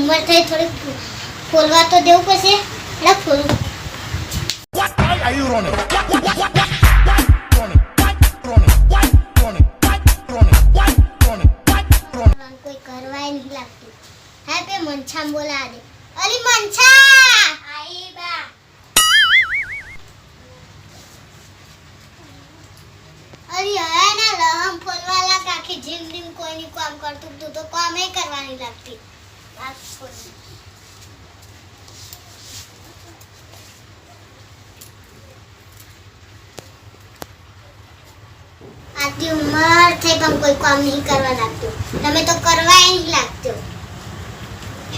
ઉંમર થઈ થોડી ખોલવા તો દેવું પડશે એટલે ખોલું કોઈ કરવાય નહીં લાગતું હા પે મંછા બોલા દે અલી મંછા આઈ બા અરે આયા ના લહમ ફોલવા લાગ આખી જિંદગી કોઈની કામ કરતું તું તો કામ એ કરવાની લાગતી વાત છોડી આટલી ઉંમર થઈ પણ કોઈ કામ નહીં કરવા લાગતું તમે તો કરવાય નહીં લાગતું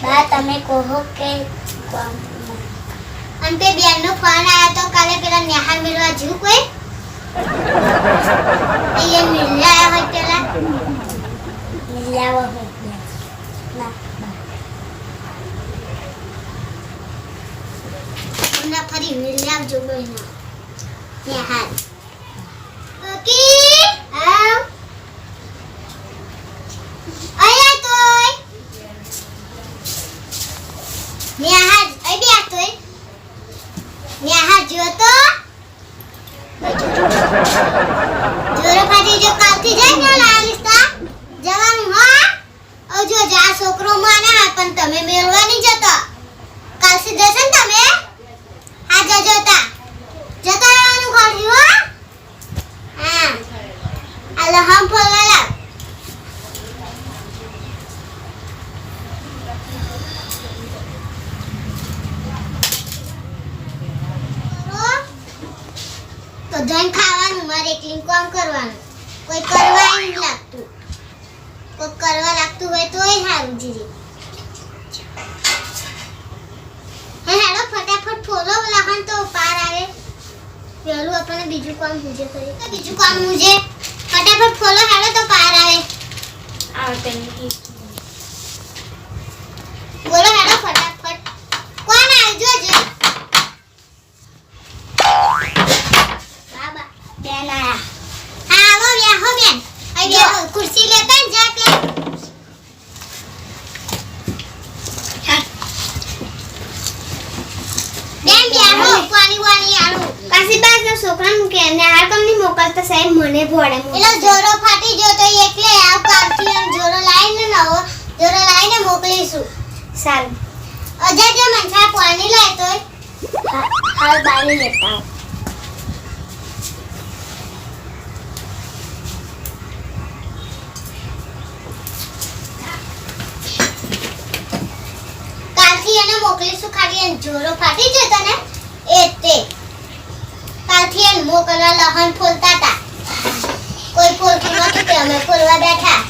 બા તમે કહો કે કામ અને તે બેનનો ફોન આવ્યો તો કાલે પેલા નેહાર મેળવા જ્યું કોઈ અહીંયા મિલ્યા હોય પેલા મિલ્યા હોય ના ના ફરી મિલ્યા જો બહેના નેહાર ઓકી આવ આયા તોય નેહાર આઈ બે તોય નેહાર જો તો જોરો ફાટી જો કાલથી જાય ને લાલિસ્તા જવાનું હા ઓ જો જા છોકરો માને હા પણ તમે મેળવા નહીં જતા કાલથી જશે ને તમે આ જતા રહેવાનું ઘડી હો હા આલા હમ ફોલવાલા તો જન ખાવાનું મારે એકલી કામ કરવાનું કોઈ કરવા નહીં લાગતું કોઈ કરવા લાગતું હોય તોય સારું જીરી હે હેડો ફટાફટ ફોલો લખન તો પાર આવે પેલું આપણને બીજું કામ મુજે કરી તો બીજું કામ મુજે ફટાફટ ફોલો હેડો તો પાર આવે આવતે નહીં બોલો હેડો ફટાફટ કોણ આવજો જો બેન આયા હા આવો બેન અહીં બેહો ખુરશી લેતા ને જા ત્યાં બેન બેહો પાણી વાણી આલો કાશીબાજ ના છોકરા મૂકે ને આ તમને મોકલતા સાહેબ મને ભોડે એલો જોરો ફાટી ગયો તો એટલે આવ કાલથી જોરો લાઈને નવો જોરો લાઈને મોકલીશું સારું અજય જો મંછા પાણી લાય તોય હાલ બારી લેતા એને મોકલીશું ખાલી જોરો ફાટી જતો ને એટલે કાલથી એને મોકલવા લહન ફોલતા હતા કોઈ ફોલતું નતું તે અમે ફોલવા બેઠા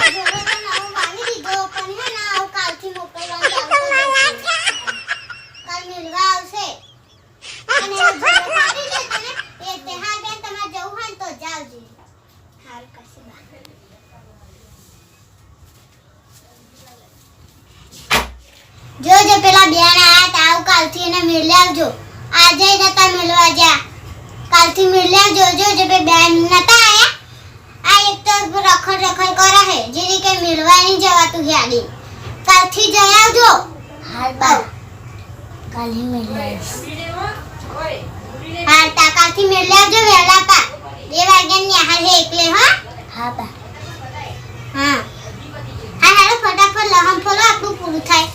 જોરો તો નવો વાવી દીધો પણ હે ના આવ કાલથી મોકલવાનું કાલ મિલવા આવશે અને જોરો ફાટી જતો ને એટલે હા બેન તમારે જવું હોય તો જાવજો હાલ કસી બા જો જો પેલા બેન આયા તા આવ કાલથી એને મેળ આવજો આજે નતા મેળવા જા કાલથી મેળ આવજો જો જો બેન નતા આયા આ એક તો રખડ કરે હે જેની કે મેળવા નહીં જવાતું ગાડી કાલથી જઈ આવજો હાલ બા કાલથી મેળ આવીશ હા તા કાલથી મેળ આવજો વેલા પા 2 વાગ્યા ની હાલ હે એકલે હો હા બા હા હા હેડો ફટાફટ લહમ ફોલો આપણું પૂરું થાય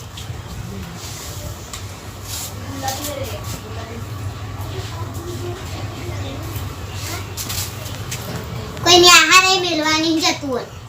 કોઈ ને આહાર એ મેળવા નહીં જતું હોય